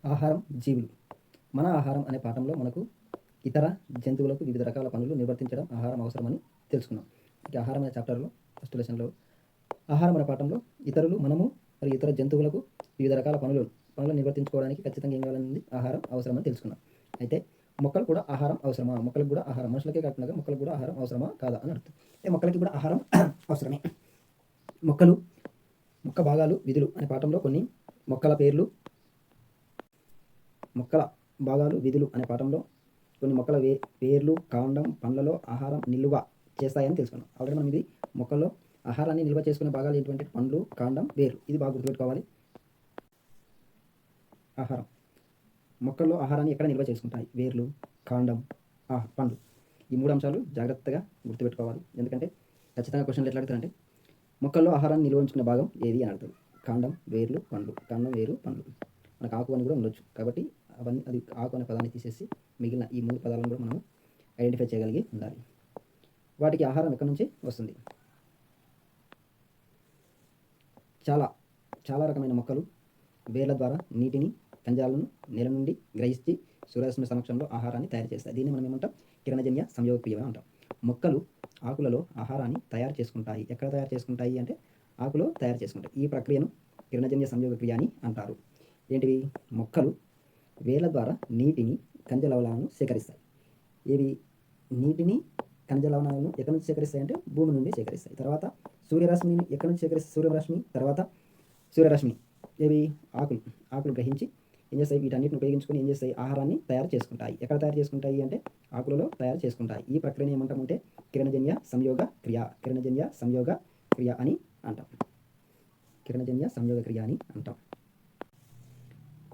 ఆహారం, జీవులు. మన ఆహారం అనే పాఠంలో మనకు ఇతర జంతువులకు వివిధ రకాల పనులు నిర్వర్తించడం ఆహారం అవసరమని తెలుసుకున్నాం. ఇక ఆహారం అనే చాప్టర్లో ఫస్ట్ లెసన్లో ఆహారం అనే పాఠంలో ఇతరులు, మనము మరియు ఇతర జంతువులకు వివిధ రకాల పనులు నిర్వర్తించుకోవడానికి ఖచ్చితంగా ఏం కావాలనేది ఆహారం అవసరమని తెలుసుకున్నాం. అయితే మొక్కలు కూడా ఆహారం అవసరమా? మొక్కలకు కూడా ఆహారం, మనుషులకే కాకుండా మొక్కలకు కూడా ఆహారం అవసరమా కాదా అని అడుగుతుంది. అయితే మొక్కలకి కూడా ఆహారం అవసరమే. మొక్క భాగాలు, విధులు అనే పాఠంలో కొన్ని మొక్కల భాగాలు, విధులు అనే పాఠంలో కొన్ని మొక్కల వేర్లు, కాండం, పండ్లలో ఆహారం నిల్వ చేస్తాయని తెలుసుకున్నాం. ఆల్రెడీ మనం ఇది మొక్కల్లో ఆహారాన్ని నిల్వ చేసుకునే భాగాలు ఏంటంటే పండ్లు, కాండం, వేర్లు. ఇది బాగా గుర్తుపెట్టుకోవాలి. ఆహారం మొక్కల్లో ఆహారాన్ని ఎక్కడ నిల్వ చేసుకుంటాయి? వేర్లు, కాండం, పండ్లు. ఈ 3 అంశాలు జాగ్రత్తగా గుర్తుపెట్టుకోవాలి. ఎందుకంటే ఖచ్చితంగా క్వశ్చన్లు ఎట్లా అడుగుతారంటే మొక్కల్లో ఆహారాన్ని నిల్వ ఉంచుకునే భాగం ఏది అని అడుగుతారు. కాండం, వేర్లు, పండ్లు. కాండం, వేరు, పండ్లు. మనకు ఆకు అని కూడా ఉండొచ్చు. కాబట్టి అవన్నీ అది ఆకు అనే పదాన్ని తీసేసి మిగిలిన ఈ 3 పదాలను కూడా మనం ఐడెంటిఫై చేయగలిగి ఉండాలి. వాటికి ఆహారం ఎక్కడి నుంచి వస్తుంది? చాలా రకమైన మొక్కలు వేర్ల ద్వారా నీటిని, ఖనిజాలను నేల నుండి గ్రహించి సూర్యరశ్మి సమక్షంలో ఆహారాన్ని తయారు చేస్తాయి. దీన్ని మనం ఏమంటాం? కిరణజన్య సంయోగక్రియ అంటాం. మొక్కలు ఆకులలో ఆహారాన్ని తయారు చేసుకుంటాయి. ఎక్కడ తయారు చేసుకుంటాయి అంటే ఆకులో తయారు చేసుకుంటాయి. ఈ ప్రక్రియను కిరణజన్య సంయోగక్రియ అని అంటారు. ఏంటివి? మొక్కలు వేర్ల ద్వారా నీటిని, ఖనిజ లవణాలను సేకరిస్తాయి. ఏవి? నీటిని, ఖనిజ లవణాలను ఎక్కడి నుంచి సేకరిస్తాయి అంటే భూమి నుండి సేకరిస్తాయి. తర్వాత సూర్యరశ్మిని ఎక్కడి నుంచి సేకరిస్తాయి? సూర్యరశ్మి. తర్వాత సూర్యరశ్మి ఏవి? ఆకులు గ్రహించి ఏం చేస్తాయి? వీటన్నిటిని ఉపయోగించుకొని ఏం చేస్తాయి? ఆహారాన్ని తయారు చేసుకుంటాయి. ఎక్కడ తయారు చేసుకుంటాయి అంటే ఆకులలో తయారు చేసుకుంటాయి. ఈ ప్రక్రియను ఏమంటామంటే కిరణజన్య సంయోగ క్రియ అని అంటాం. కిరణజన్య సంయోగ క్రియ అని అంటాం.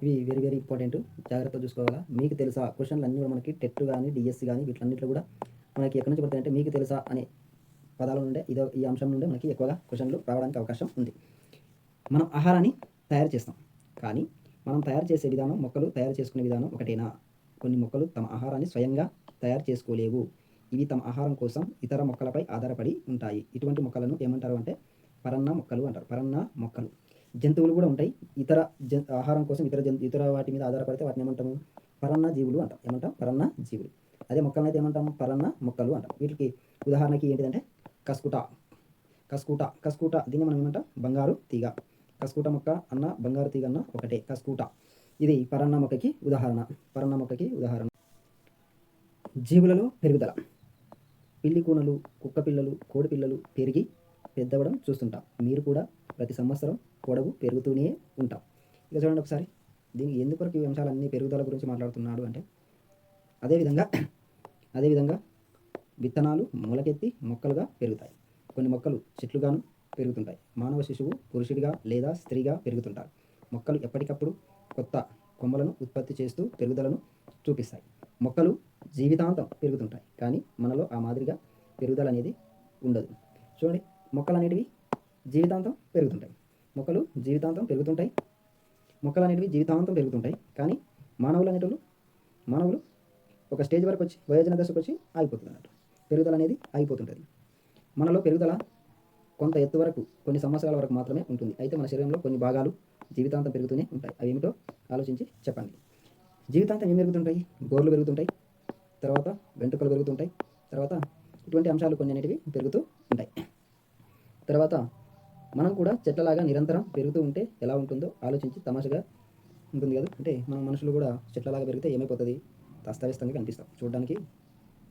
ఇవి వెరీ వెరీ ఇంపార్టెంట్. జాగ్రత్తగా చూసుకోవాలా. మీకు తెలుసా? క్వశ్చన్లు అన్నీ కూడా మనకి టెట్ కానీ, డిఎస్సి కానీ వీటిలన్నింటిలో కూడా మనకి ఎక్కడి నుంచి పడతాయంటే మీకు తెలుసా అనే పదాల నుండే ఈ అంశం నుండే మనకి ఎక్కువగా క్వశ్చన్లు రావడానికి అవకాశం ఉంది. మనం ఆహారాన్ని తయారు చేస్తాం, కానీ మనం తయారు చేసే విధానం, మొక్కలు తయారు చేసుకునే విధానం ఒకటేనా? కొన్ని మొక్కలు తమ ఆహారాన్ని స్వయంగా తయారు చేసుకోలేవు. ఇవి తమ ఆహారం కోసం ఇతర మొక్కలపై ఆధారపడి ఉంటాయి. ఇటువంటి మొక్కలను ఏమంటారు అంటే పరన్న మొక్కలు అంటారు. పరన్న మొక్కలు. జంతువులు కూడా ఉంటాయి. ఆహారం కోసం ఇతర వాటి మీద ఆధారపడితే వాటిని ఏమంటాము? పరన్న జీవులు అంటాం. ఏమంటాం? పరన్న జీవులు. అదే మొక్కలను అయితే ఏమంటాం? పరన్న మొక్కలు అంటాం. వీటికి ఉదాహరణకి ఏంటిదంటే కస్కూట. దీన్ని మనం ఏమంటాం? బంగారు తీగ. కస్కూట మొక్క అన్న, బంగారు తీగ అన్న ఒకటే. కస్కూట. ఇది పరన్న మొక్కకి ఉదాహరణ. జీవులలో పెరుగుదల. పిల్లి కూనలు, కుక్క పిల్లలు, కోడి పిల్లలు పెరిగి పెద్దవడం చూస్తుంటాం. మీరు కూడా ప్రతి సంవత్సరం పొడవు పెరుగుతూనే ఉంటాం. ఇక చూడండి ఒకసారి. దీనికి ఎందుకొరకు ఈ అంశాలన్నీ పెరుగుదల గురించి మాట్లాడుతున్నాడు అంటే అదేవిధంగా విత్తనాలు మొలకెత్తి మొక్కలుగా పెరుగుతాయి. కొన్ని మొక్కలు చెట్లుగాను పెరుగుతుంటాయి. మానవ శిశువు పురుషుడిగా లేదా స్త్రీగా పెరుగుతుంటారు. మొక్కలు ఎప్పటికప్పుడు కొత్త కొమ్మలను ఉత్పత్తి చేస్తూ పెరుగుదలను చూపిస్తాయి. మొక్కలు జీవితాంతం పెరుగుతుంటాయి, కానీ మనలో ఆ మాదిరిగా పెరుగుదల అనేది ఉండదు. చూడండి, మొక్కలు అనేటివి జీవితాంతం పెరుగుతుంటాయి. కానీ మానవులు ఒక స్టేజ్ వరకు వచ్చి వయోజన దశకు వచ్చి ఆగిపోతుంది అన్నట్టు. పెరుగుదల అనేది ఆగిపోతుంటుంది. మనలో పెరుగుదల కొంత ఎత్తు వరకు, కొన్ని సంవత్సరాల వరకు మాత్రమే ఉంటుంది. అయితే మన శరీరంలో కొన్ని భాగాలు జీవితాంతం పెరుగుతూనే ఉంటాయి. అవి ఏమిటో ఆలోచించి చెప్పండి. జీవితాంతం ఏం పెరుగుతుంటాయి? గోర్లు పెరుగుతుంటాయి, తర్వాత వెంట్రుకలు పెరుగుతుంటాయి, తర్వాత ఇటువంటి అంశాలు కొన్ని అనేటివి పెరుగుతూ ఉంటాయి. తర్వాత మనం కూడా చెట్లలాగా నిరంతరం పెరుగుతూ ఉంటే ఎలా ఉంటుందో ఆలోచించి తమాషగా ఉంటుంది కదా. అంటే మనం మనుషులు కూడా చెట్లలాగా పెరిగితే ఏమైపోతుంది? అస్తవ్యస్తంగా కనిపిస్తాం చూడడానికి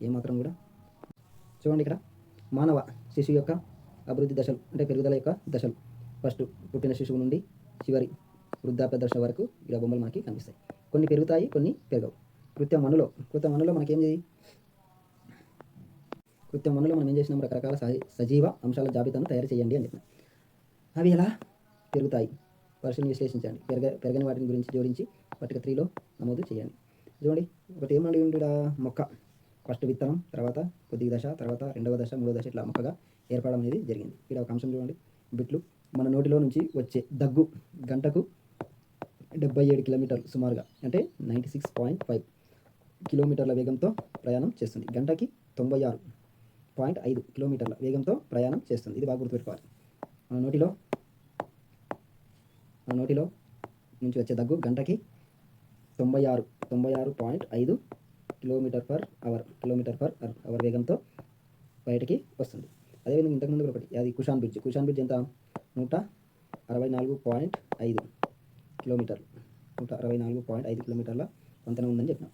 ఏమాత్రం కూడా. చూడండి ఇక్కడ మానవ శిశువు యొక్క అభివృద్ధి దశలు, అంటే పెరుగుదల యొక్క దశలు. ఫస్ట్ పుట్టిన శిశువు నుండి చివరి వృద్ధాప్య దశ వరకు ఇలా బొమ్మలు మనకి కనిపిస్తాయి. కొన్ని పెరుగుతాయి, కొన్ని పెరగవు. కృత్రిమ మన్నులో మనం ఏం చేసినాం? రకరకాల సజీవ అంశాల జాబితాను తయారు చేయండి అని చెప్పినాం. అవి ఎలా పెరుగుతాయి? పరిశీలన విశ్లేషించండి. పెరగని వాటిని గురించి జోడించి పట్టిక 3లో నమోదు చేయండి. చూడండి, ఒకటి ఏమని ఉంటాడా? మొక్క ఫస్ట్ విత్తనం, తర్వాత కొద్ది దశ, తర్వాత రెండవ దశ, మూడవ దశ, ఇట్లా మొక్కగా ఏర్పడడం అనేది జరిగింది. ఇక్కడ ఒక అంశం చూడండి, బిట్లు. మన నోటిలో నుంచి వచ్చే దగ్గు గంటకు 77 కిలోమీటర్లు సుమారుగా, అంటే 96.5 కిలోమీటర్ల వేగంతో ప్రయాణం చేస్తుంది. గంటకి 96.5 కిలోమీటర్ల వేగంతో ప్రయాణం చేస్తుంది. ఇది బాగా గుర్తుపెట్టుకోవాలి. మన నోటిలో నుంచి వచ్చే దగ్గు గంటకి 96.5 కిలోమీటర్ పర్ అవర్ వేగంతో బయటికి వస్తుంది. అదేవిధంగా ఇంతకుముందు కూడా ఒకటి, అది కుషాన్ బ్రిడ్జ్ ఎంత 164.5 కిలోమీటర్లు 164.5 కిలోమీటర్ల వంతెన ఉందని చెప్పినాం.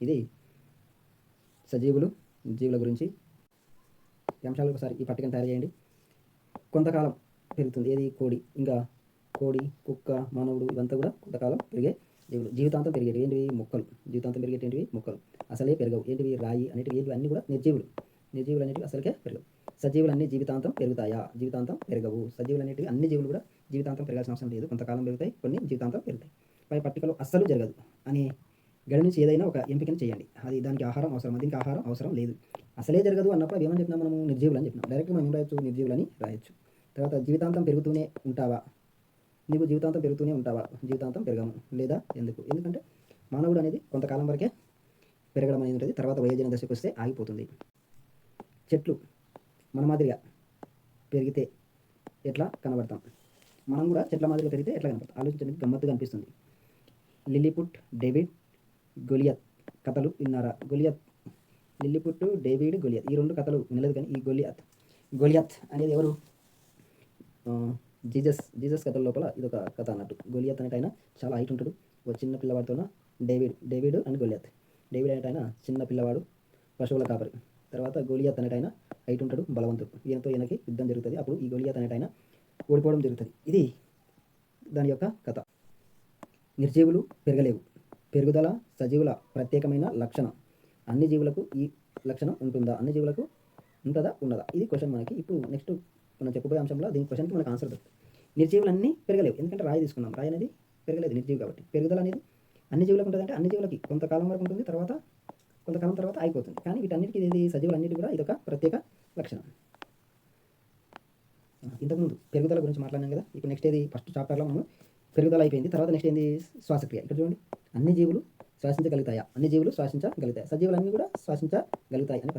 ఇది సజీవులు నిర్జీవుల గురించి ఈ అంశాలు. ఒకసారి ఈ పట్టికను తయారు చేయండి. కొంతకాలం పెరుగుతుంది ఏది, కోడి. ఇంకా కోడి, కుక్క, మానవుడు ఇవంతా కూడా కొంతకాలం పెరిగే జీవులు. జీవితాంతం పెరిగేటివి ఏంటివి, మొక్కలు. జీవితాంతం పెరిగేటివి మొక్కలు. అసలే పెరగవు ఏంటివి, రాయి అనేటివి. ఏంటివి అన్నీ కూడా నిర్జీవులు అనేటివి అసలుకే పెరగవు. సజీవులు అన్ని జీవితాంతం పెరుగుతాయా, జీవితాంతం పెరగవు. సజీవులు అనేటివి అన్ని జీవులు కూడా జీవితాంతం పెరగాల్సిన అవసరం లేదు. కొంతకాలం పెరుగుతాయి, కొన్ని జీవితాంతం పెరుగుతాయి. పై పట్టికలో అస్సలు జరగదు అనే గడి నుంచి ఏదైనా ఒక ఎంపికను చేయండి. అది దానికి ఆహారం అవసరం, దీనికి ఆహారం అవసరం లేదు. అసలే జరగదు అన్నప్పుడు అవి ఏమని చెప్పినా మనము, నిర్జీవులు అని చెప్పినాం. డైరెక్ట్గా మనం ఏం రాయొచ్చు, నిర్జీవులు అని రాయొచ్చు. తర్వాత జీవితాంతం పెరుగుతూనే ఉంటావా, నీవు జీవితాంతం పెరుగుతూనే ఉంటావా, జీవితాంతం పెరగము. లేదా ఎందుకు, ఎందుకంటే మానవుడు అనేది కొంతకాలం వరకే పెరగడం అనేది ఉంటుంది. తర్వాత వయోజన దశకు వస్తే ఆగిపోతుంది. చెట్లు మన మాదిరిగా పెరిగితే ఎట్లా కనబడతాం, మనం కూడా చెట్ల మాదిరిగా పెరిగితే ఎట్లా కనబడతాం ఆలోచించడానికి గమ్మత్తుగా అనిపిస్తుంది. లిల్లీపుట్, డేవిడ్, గొలియత్ కథలు విన్నారా? లిల్లీపుట్, డేవిడ్, గొలియత్ ఈ 2 కథలు వినలేదు. కానీ ఈ గొలియత్ అనేది ఎవరు, జీసస్ కథల లోపల ఇదొక కథ అన్నట్టు. గొలియత్ అనేట ఆయన చాలా హైట్ ఉంటాడు. ఒక చిన్న పిల్లవాడితోన డేవిడ్ అండ్ గొలియత్. డేవిడ్ అనేట ఆయన చిన్న పిల్లవాడు, పశువుల కాపరి. తర్వాత గొలియత్ అనేట ఆయన హైట్ ఉంటాడు, బలవంతుడు. ఈయనకి యుద్ధం జరుగుతుంది. అప్పుడు ఈ గొలియత్ అనేట ఆయన ఓడిపోవడం జరుగుతుంది. ఇది దాని యొక్క కథ. నిర్జీవులు పెరగలేవు. పెరుగుదల సజీవుల ప్రత్యేకమైన లక్షణం. అన్ని జీవులకు ఈ లక్షణం ఉంటుందా, అన్ని జీవులకు ఉంటుందా, ఉండదా? ఇది క్వశ్చన్ మనకి. ఇప్పుడు నెక్స్ట్ మనం చెప్పబోయే అంశంలో దీని క్వశ్చన్కి మనకు ఆన్సర్ దొరుకుతుంది. నిర్జీవులన్నీ పెరగలేవు, ఎందుకంటే రాయి తీసుకున్నాం. రాయి అనేది పెరగలేదు, నిర్జీవి కాబట్టి. పెరుగుదల అనేది అన్ని జీవులకు ఉంటుంది, అంటే అన్ని జీవులకి కొంతకాలం వరకు ఉంటుంది, కొంతకాలం తర్వాత అయిపోతుంది. కానీ వీటన్నిటికీ ఇది సజీవులన్నిటి కూడా ఇదొక ప్రత్యేక లక్షణం. ఇంతకుముందు పెరుగుదల గురించి మాట్లాడినాం కదా. ఇప్పుడు నెక్స్ట్ ఏది, ఫస్ట్ చాప్టర్లో మనం పెరుగుదల అయిపోయింది. తర్వాత నెక్స్ట్ ఏంది, శ్వాసక్రియ. ఇక్కడ చూడండి, అన్ని జీవులు శ్వాసించగలుగుతాయా, అన్ని జీవులు శ్వాసించగలుగుతాయి. సజీవులన్నీ కూడా శ్వాసించగలుగుతాయి అని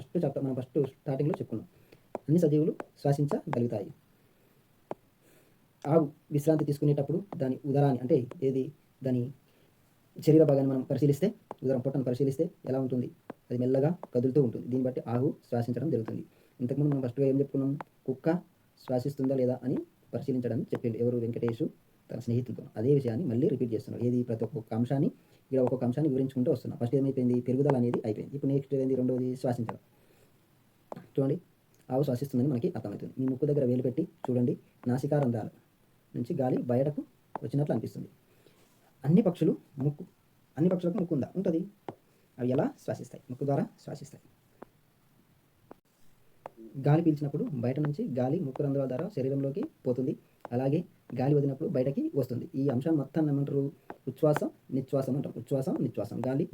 మనం ఫస్ట్ స్టార్టింగ్లో చెప్పుకున్నాం. అన్ని సజీవులు శ్వాసించగలుగుతాయి. ఆవు విశ్రాంతి తీసుకునేటప్పుడు దాని ఉదరాన్ని, అంటే ఏది, దాని శరీర భాగాన్ని మనం పరిశీలిస్తే, ఉదరం పొట్టను పరిశీలిస్తే ఎలా ఉంటుంది, అది మెల్లగా కదులుతూ ఉంటుంది. దీన్ని బట్టి ఆవు శ్వాసించడం జరుగుతుంది. ఇంతకుముందు మనం ఫస్ట్గా ఏం చెప్పుకున్నాం, కుక్క శ్వాసిస్తుందా లేదా అని పరిశీలించడం చెప్పిండు ఎవరు, వెంకటేషు తన స్నేహితులతో. అదే విషయాన్ని మళ్ళీ రిపీట్ చేస్తున్నారు. ఏది, ప్రతి ఒక్కొక్క అంశాన్ని ఇక్కడ ఒక్కొక్క అంశాన్ని వివరించుకుంటూ వస్తున్నాం. ఫస్ట్ ఏమైపోయింది, పెరుగుదల అనేది అయిపోయింది. ఇప్పుడు నెక్స్ట్ ఏంది, రెండవది శ్వాసించడం. చూడండి, ఆవు శ్వాసిస్తుందని మనకి అర్థమవుతుంది. మీ ముక్కు దగ్గర వేలు పెట్టి చూడండి, నాసికా రంధ్రాల నుంచి గాలి బయటకు వచ్చినట్లు అనిపిస్తుంది. అన్ని పక్షులకు ముక్కు ఉందా, ఉంటుంది. అవి ఎలా శ్వాసిస్తాయి, ముక్కు ద్వారా శ్వాసిస్తాయి. గాలి పీల్చినప్పుడు బయట నుంచి గాలి ముక్కు రంధ్రాల ద్వారా శరీరంలోకి పోతుంది. అలాగే గాలి వదిలినప్పుడు బయటకి వస్తుంది. ఈ అంశం మొత్తం ఏమంటారు, ఉచ్ఛ్వాసం నిశ్వాసం అంటాం. ఉచ్ఛ్వాసం నిశ్వాసం. గాలి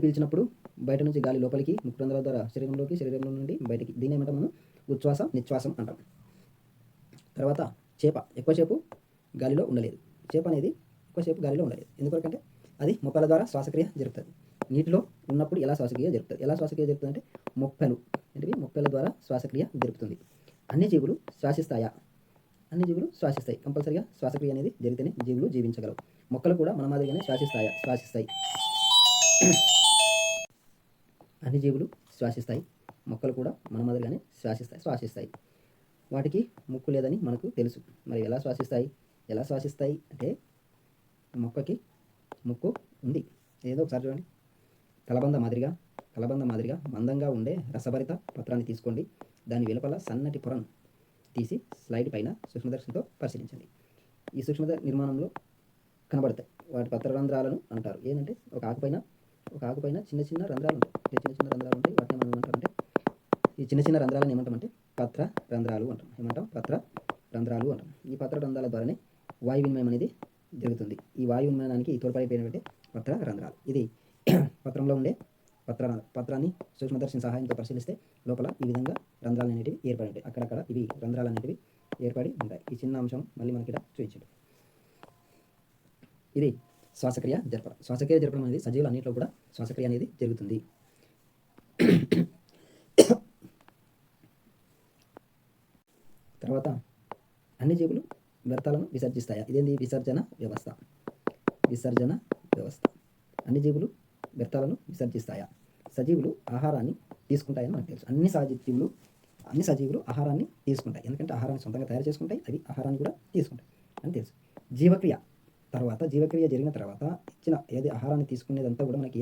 పీల్చినప్పుడు బయట నుంచి గాలి లోపలికి, ముక్కు రంధ్రాల ద్వారా శరీరంలోకి, శరీరంలో నుండి బయటికి. దీని ఏమంటాం మనం, ఉచ్ఛ్వాసం నిశ్వాసం అంటాం. తర్వాత చేప ఎక్కువసేపు గాలిలో ఉండలేదు. చేప అనేది ఎక్కువసేపు గాలిలో ఉండలేదు. ఎందుకంటే అది మొప్పల ద్వారా శ్వాసక్రియ జరుగుతుంది. నీటిలో ఉన్నప్పుడు ఎలా శ్వాసక్రియ జరుగుతుంది అంటే మొప్పల ద్వారా శ్వాసక్రియ జరుగుతుంది. అన్ని జీవులు శ్వాసిస్తాయా, అన్ని జీవులు శ్వాసిస్తాయి. కంపల్సరిగా శ్వాసక్రియ అనేది జరిగితేనే జీవులు జీవించగలవు. మొక్కలు కూడా మన మాదిరిగానే శ్వాసిస్తాయి. అన్ని జీవులు శ్వాసిస్తాయి, మొక్కలు కూడా మన మాదిరిగానే శ్వాసిస్తాయి. వాటికి ముక్కు లేదని మనకు తెలుసు. మరి ఎలా శ్వాసిస్తాయి అంటే, మొక్కకి ముక్కు ఉంది. ఏదో ఒకసారి చూడండి. కలబంద మాదిరిగా మందంగా ఉండే రసభరిత పత్రాన్ని తీసుకోండి. దాని వెలుపల సన్నటి పొరను తీసి స్లైడ్ పైన సూక్ష్మదర్శినితో పరిశీలించండి. ఈ సూక్ష్మ నిర్మాణంలో కనబడతాయి. వాటి పత్రరంధ్రాలను అంటారు. ఏంటంటే ఒక ఆకుపైన చిన్న చిన్న రంధ్రాలు ఉంటాయి. వాటిని మనం ఏమంటామంటే, ఈ చిన్న చిన్న రంధ్రాలను ఏమంటామంటే పత్ర రంధ్రాలు అంటాం. పత్ర రంధ్రాలు అంటాం. ఈ పత్ర రంధ్రాల ద్వారానే వాయు వినిమయం అనేది జరుగుతుంది. ఈ వాయు వినిమయానికి తోడ్పడిపోయినటువంటి పత్ర రంధ్రాలు. ఇది పత్రంలో ఉండే పత్రాన్ని సూక్ష్మదర్శిని సహాయంతో పరిశీలిస్తే లోపల ఈ విధంగా రంధ్రాలు అనేటివి ఏర్పడి ఉంటాయి. అక్కడక్కడ ఇవి రంధ్రాలు అనేటివి ఏర్పడి ఉంటాయి. ఈ చిన్న అంశం మళ్ళీ మనకి ఇక్కడ చూపించాడు. ఇది శ్వాసక్రియ జరపడం అనేది సజీవులు అన్నింటిలో కూడా శ్వాసక్రియ అనేది జరుగుతుంది. తర్వాత అన్ని జీవులు వ్యర్థాలను విసర్జిస్తాయా? ఇదేంటి విసర్జన వ్యవస్థ. విసర్జన వ్యవస్థ. అన్ని జీవులు వ్యర్థాలను విసర్జిస్తాయా? సజీవులు ఆహారాన్ని తీసుకుంటాయని మనకు తెలుసు. అన్ని సజీవులు ఆహారాన్ని తీసుకుంటాయి. ఎందుకంటే ఆహారాన్ని సొంతంగా తయారు చేసుకుంటాయి, అవి ఆహారాన్ని కూడా తీసుకుంటాయి అని తెలుసు. జీవక్రియ జరిగిన తర్వాత ఇచ్చిన ఆహారాన్ని తీసుకునేదంతా కూడా మనకి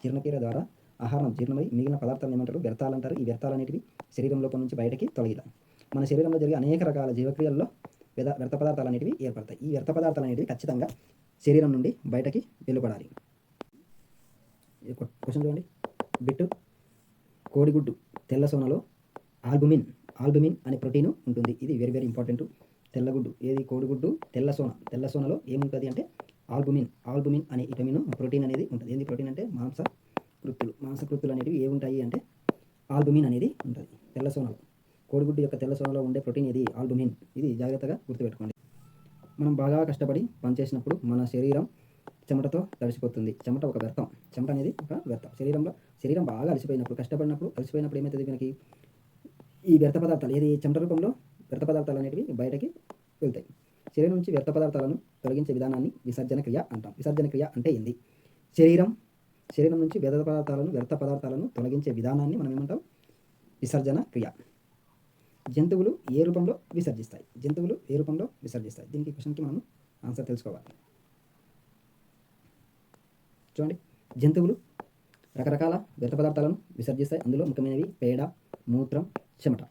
జీర్ణక్రియ ద్వారా ఆహారం జీర్ణమై మిగిలిన పదార్థాలను ఏమంటారు? వ్యర్థాలు అంటారు. ఈ వ్యర్థాలు అనేటివి శరీరం లోపల నుంచి బయటకి తొలగిదాం. మన శరీరంలో జరిగే అనేక రకాల జీవక్రియల్లో వ్యర్థ పదార్థాలు అనేటివి ఏర్పడతాయి. ఈ వ్యర్థ పదార్థాలు అనేటివి ఖచ్చితంగా శరీరం నుండి బయటకి వెలువడాలి. క్వశ్చన్ చూడండి. బిట్టు కోడిగుడ్డు తెల్ల సోనలో ఆల్బుమిన్ అనే ప్రోటీన్ ఉంటుంది. ఇది వెరీ వెరీ ఇంపార్టెంట్. తెల్లగుడ్డు కోడిగుడ్డు తెల్ల సోనలో ఏముంటుంది అంటే ఆల్బుమిన్ అనే విటమిన్ ప్రోటీన్ అనేది ఉంటుంది. ఏంది ప్రోటీన్ అంటే మాంసకృత్తులు అనేటివి ఏముంటాయి అంటే ఆల్బుమిన్ అనేది ఉంటుంది తెల్ల సోనలో. కోడిగుడ్డు యొక్క తెల్ల సోనలో ఉండే ప్రోటీన్ ఇది ఆల్బుమిన్. ఇది జాగ్రత్తగా గుర్తుపెట్టుకోండి. మనం బాగా కష్టపడి పనిచేసినప్పుడు మన శరీరం చెమటతో తడిసిపోతుంది. చెమట ఒక వ్యర్థం. చెమట అనేది ఒక వ్యర్థం. శరీరం బాగా అలసిపోయినప్పుడు ఏమవుతుంది? మనకి ఈ వ్యర్థ పదార్థాలు చెమట రూపంలో వ్యర్థ పదార్థాలు అనేటివి బయటకి వెళ్తాయి. శరీరం నుంచి వ్యర్థ పదార్థాలను తొలగించే విధానాన్ని విసర్జన క్రియ అంటాం. విసర్జన క్రియ అంటే ఏంది? శరీరం నుంచి వ్యర్థ పదార్థాలను తొలగించే విధానాన్ని మనం ఏమంటాం? విసర్జన క్రియ. జంతువులు ఏ రూపంలో విసర్జిస్తాయి? దీనికి క్వశ్చన్కి మనం ఆన్సర్ తెలుసుకోవాలి. చూడండి, జంతువులు రకరకాల వ్యర్థ పదార్థాలను విసర్జిస్తాయి. అందులో ముఖ్యమైనవి పేడ, మూత్రం, చెమట.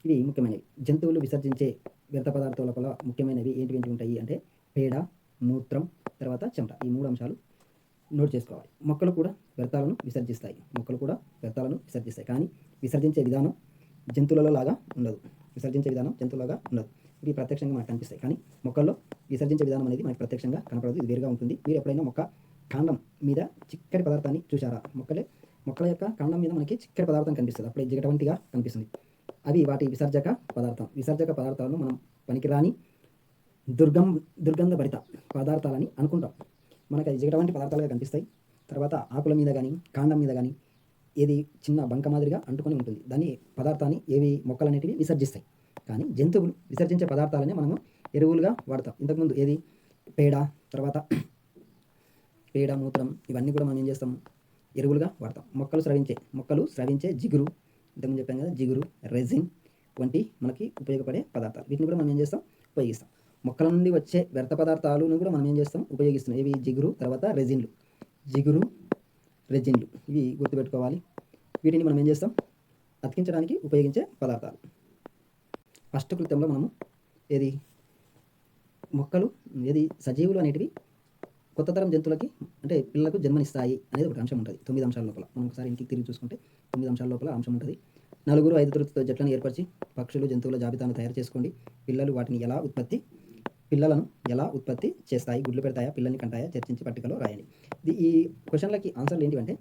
ఇవి ముఖ్యమైనవి. జంతువులు విసర్జించే వ్యర్థ పదార్థాల లోపల ముఖ్యమైనవి ఏంటి ఉంటాయి అంటే పేడ, మూత్రం, తర్వాత చెమట. ఈ 3 అంశాలు నోట్ చేసుకోవాలి. మొక్కలు కూడా వ్యర్థాలను విసర్జిస్తాయి. కానీ విసర్జించే విధానం జంతువులలో లాగా ఉండదు. ఇవి ప్రత్యక్షంగా మనకు కనిపిస్తాయి. కానీ మొక్కల్లో విసర్జించే విధానం అనేది మనకి ప్రత్యక్షంగా కనపడదు. ఇది వేరుగా ఉంటుంది. మీరు ఎప్పుడైనా మొక్క కాండం మీద చిక్కటి పదార్థాన్ని చూసారా? మొక్కల యొక్క కాండం మీద మనకి చిక్కటి పదార్థం కనిపిస్తుంది. అప్పుడే జిగటవంటిగా కనిపిస్తుంది. అవి వాటి విసర్జక పదార్థాలను మనం పనికిరాని దుర్గంధభరిత పదార్థాలని అనుకుంటాం. మనకు అది జిగటవంటి పదార్థాలుగా కనిపిస్తాయి. తర్వాత ఆకుల మీద కానీ కాండం మీద కానీ చిన్న బంక మాదిరిగా అంటుకొని ఉంటుంది. పదార్థాన్ని మొక్కలు అనేటివి విసర్జిస్తాయి. కానీ జంతువులు విసర్జించే పదార్థాలని మనము ఎరువులుగా వాడతాం. ఇంతకుముందు పేడ, మూత్రం ఇవన్నీ కూడా మనం ఏం చేస్తాం? ఎరువులుగా వాడతాం. మొక్కలు స్రవించే జిగురు, ఇంతకుముందు చెప్పాం కదా, జిగురు, రెజిన్ వంటి మనకి ఉపయోగపడే పదార్థాలు. వీటిని కూడా మనం ఏం చేస్తాం? ఉపయోగిస్తాం. మొక్కల నుండి వచ్చే వ్యర్థ పదార్థాలను కూడా మనం ఏం చేస్తాం? ఉపయోగిస్తున్నాం. జిగురు, తర్వాత రెజిన్లు. ఇవి గుర్తుపెట్టుకోవాలి. వీటిని మనం ఏం చేస్తాం? అతికించడానికి ఉపయోగించే పదార్థాలు. ఫస్ట్ కృత్యంలో మనము మొక్కలు సజీవులు అనేటివి కొత్త తరం జంతువులకి అంటే పిల్లలకు జన్మనిస్తాయి అనేది ఒక అంశం ఉంటుంది. 9 అంశాల లోపల మనం ఒకసారి ఇంటికి తిరిగి చూసుకుంటే 9 అంశాల లోపల అంశం ఉంటుంది. 4-5 జట్లను ఏర్పరిచి పక్షులు, జంతువుల జాబితాను తయారు చేసుకోండి. పిల్లలను ఎలా ఉత్పత్తి చేస్తాయి? గుడ్లు పెడతాయా? పిల్లల్ని కంటాయా? చర్చించి పట్టికలో రాయండి. ఈ క్వశ్చన్లకి ఆన్సర్లు ఏంటివంటే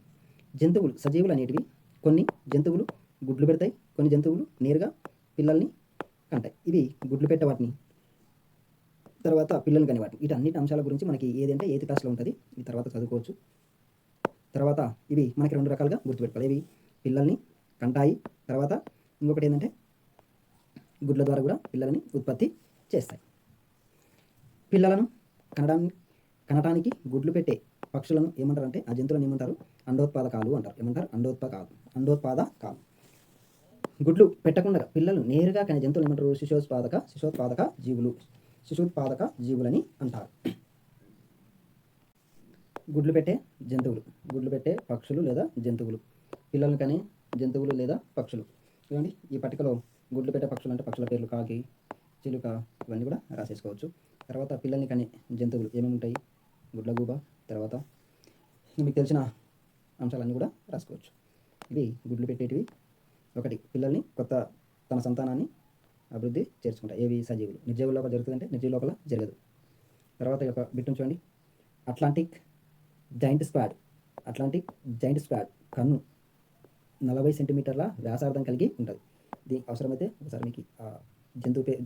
సజీవులు అనేటివి కొన్ని జంతువులు గుడ్లు పెడతాయి, కొన్ని జంతువులు నేరుగా పిల్లల్ని కంటాయి. ఇవి గుడ్లు పెట్టే వాటిని, తర్వాత పిల్లల్ని కనే వాటిని. వీటన్నిటి అంశాల గురించి మనకి ఏదంటే 8th క్లాస్లో ఉంటుంది. ఈ తర్వాత చదువుకోవచ్చు. తర్వాత ఇవి మనకి 2 రకాలుగా గుర్తుపెట్టుకోవాలి. పిల్లల్ని కంటాయి. తర్వాత ఇంకొకటి ఏంటంటే గుడ్ల ద్వారా కూడా పిల్లలని ఉత్పత్తి చేస్తాయి. పిల్లలను కనటానికి గుడ్లు పెట్టే పక్షులను ఏమంటారంటే ఆ జంతువులను ఏమంటారు? అండోత్పాదకాలు అంటారు. అండోత్పాదకాలు. గుడ్లు పెట్టకుండా పిల్లలు నేరుగా కనే జంతువులు ఏమంటారు? శిశుత్పాదక జీవులని అంటారు. గుడ్లు పెట్టే పక్షులు లేదా జంతువులు, పిల్లలను కనే జంతువులు లేదా పక్షులు. చూడండి, ఈ పట్టికలో గుడ్లు పెట్టే పక్షులు అంటే పక్షుల పేర్లు కాకి, చిలుక ఇవన్నీ కూడా రాసేసుకోవచ్చు. తర్వాత పిల్లల్ని కనే జంతువులు ఏమేమి ఉంటాయి? గుడ్లగూబ. తర్వాత మీకు తెలిసిన అంశాలన్నీ కూడా రాసుకోవచ్చు. ఇవి గుడ్లు పెట్టేటివి. ఒకటి, పిల్లల్ని తన సంతానాన్ని అభివృద్ధి చేసుకుంటాయి. సజీవులు. నిర్జీవుల లోపల జరుగుతుందంటే నిర్జీవుల లోపల జరగదు. తర్వాత ఒక బిట్ చూడండి. అట్లాంటిక్ జైంట్ స్క్వాడ్ కన్ను 40 సెంటీమీటర్ల వ్యాసార్థం కలిగి ఉంటుంది. దీనికి అవసరమైతే ఒకసారి మీకు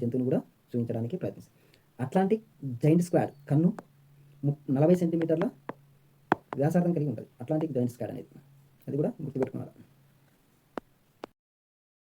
జంతువుని కూడా చూపించడానికి ప్రయత్నిస్తాం. అట్లాంటిక్ జైంట్ స్క్వాడ్ కన్ను 40 సెంటీమీటర్ల వ్యాసార్థం కలిగి ఉంటుంది. అట్లాంటిక్ జైంట్ స్క్వాడ్ అనేది అది కూడా గుర్తుపెట్టుకున్నారు.